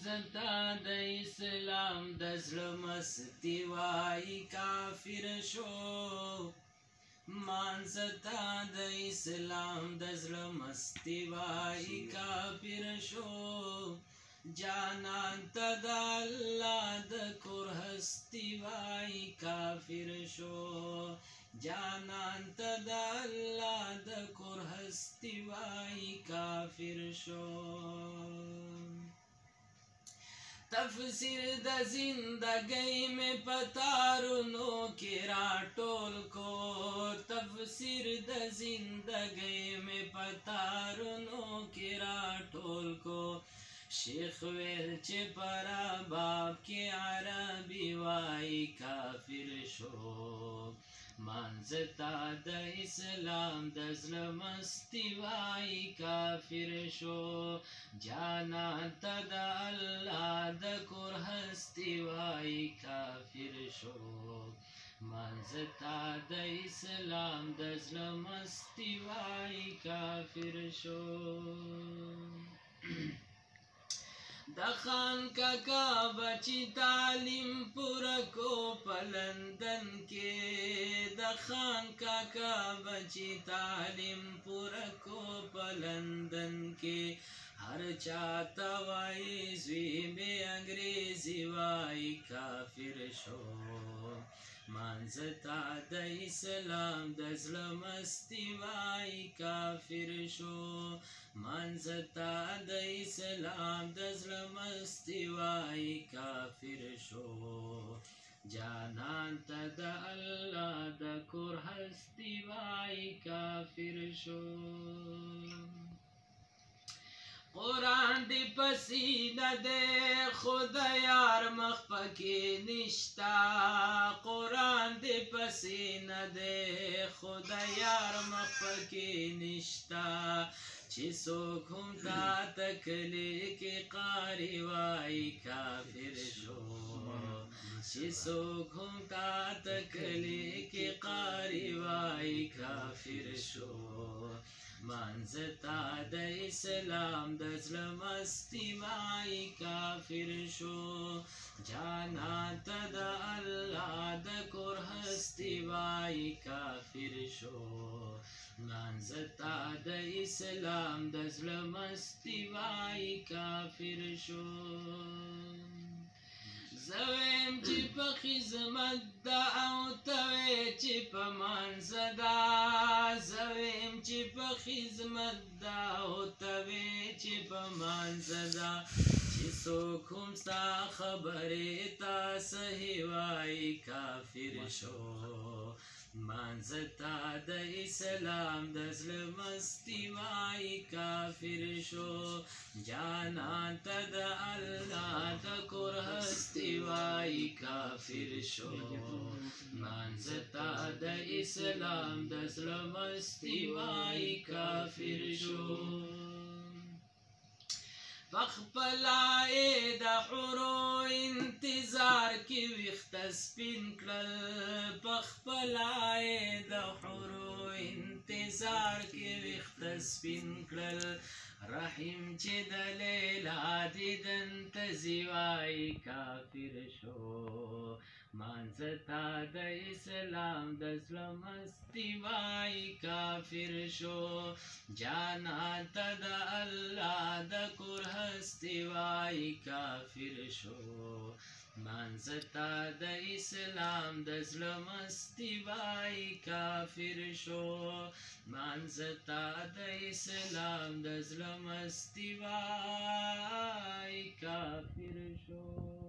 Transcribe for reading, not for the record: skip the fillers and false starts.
مانزتا د اسلام د زړه مستی وای کافر شو مانزتا د اسلام د زړه مستی وای کافر شو جانان ته د الله د کور هستی وای کافر شو جانان ته د الله د کور هستی وای کافر شو تفسیر د زندګۍ میں پتارونو کې راټول کو تفسیر د زندګۍ میں پتارونو کې راټول کو شیخ ویل چې پر باب کې عربي وای کافر شو مانزتا د اسلام د زړه مستی وای کافر شو جانان ته د الله د کور هستی وای کافر شو مانزتا د اسلام د زړه مستی وای کافر شو د خان کاکا بچی تعلیم پورا کو پلندن کې د خان کاکا بچی تعلیم پورا کو پلندن کې هر چاته وای زوی به انګریزي وای کافر شو مانزتا د اسلام د زړه مستی وای کافر شو مانزتا د اسلام د زړه مستی وای کافر شو جانان ته د الله د کور هستی وای کافر شو قرآن دی پسینه دے خدا یار مخ پکی نشتا قرآن دی پسینه دے خدا یار مخ پکی نشتا چی سوک هم تا تکلی کی قاری وائی کافر شو چی سوک هم تا تکلی کی قاری وائی کافر شو مانزتا د اسلام د زړه مستی وای کافر شو جانان ته د الله د کور هستی وای کافر شو مانزتا د اسلام د زړه مستی وای کافر شو زویم چې په خدمت دا او توی چې په منځه دا زویم چې په خدمت دا او توی چې په منځه دا چې څوک هم ستا خبرې ته صحیح وایي کافر شو مانزتا د اسلام د زړه مستی وای کافر شو جانان ته د الله د کور هستی وای کافر شو مانزتا د اسلام د زړه مستی وای کافر شو پخپلائے د حورو انتظار کی ویخت سپین کړل پخپلائے د حورو انتظار کی ویخت سپین کړل رحیم چې د لیلا دیدن تزی وای کافر شو مانزتا د اسلام د زړه مستی وای کافر شو جانان ته د الله د کور هستی وای کافر شو مانزتا د اسلام د زړه مستی وای کافر شو مانزتا د اسلام د زړه مستی وای کافر شو